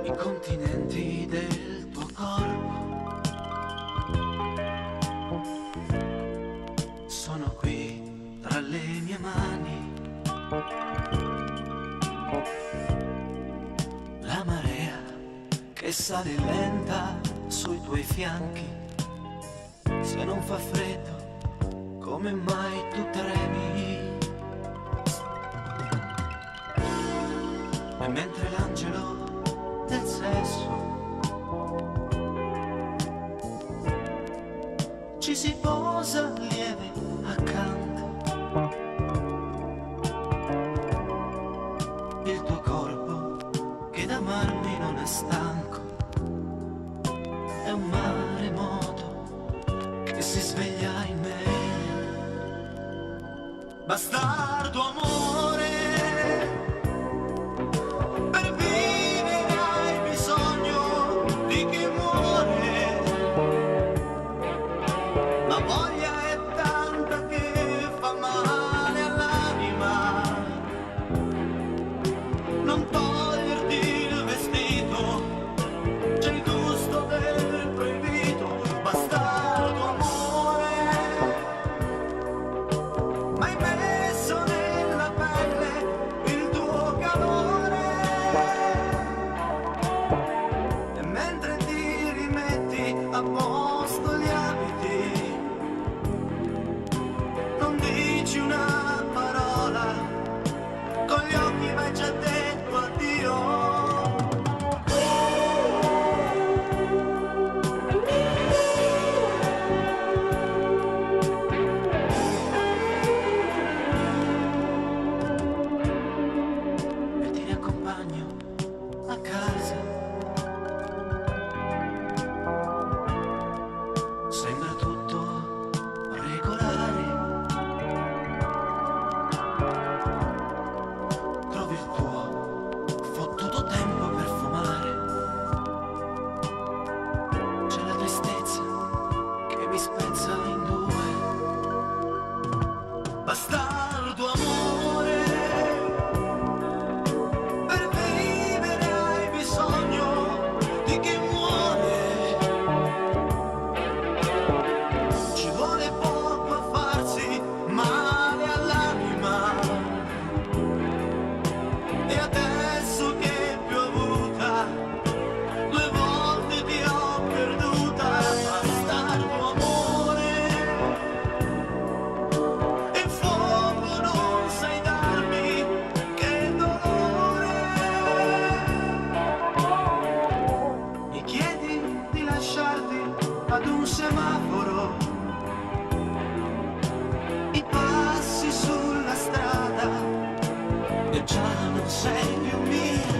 I continenti del tuo corpo sono qui tra le mie mani. La marea che sale lenta sui tuoi fianchi. Se non fa freddo, come mai tu tremi? E mentre l'angelo del sesso ci si posa lieve accanto, il tuo corpo che d'amarmi non è stanco, è un maremoto che si sveglia in me. Bastardo amore, per vivere hai bisogno di chi muore. La voglia è tanta che fa male all'anima. Non toglierti il vestito, c'è il gusto del proibito. Bastardo amore, m'hai messo nella pelle il tuo calore. E mentre ti rimetti a posto gli abiti, non dici una parola, con gli occhi m'hai già detto addio. E ti riaccompagno a casa. Sembra tutto regolare. Trovi il tuo fottuto tempo per fumare. C'è la tristezza che mi spezza in due. Bastardo amore, per vivere hai bisogno di chi muore. Ci vuole poco a farsi male all'anima. E adesso che è piovuta, 2 volte ti ho perduta. Bastardo amore, in fondo non sai darmi che dolore. Mi chiedi di lasciarti ad un semaforo, i passi sulla strada e già non sei più mia.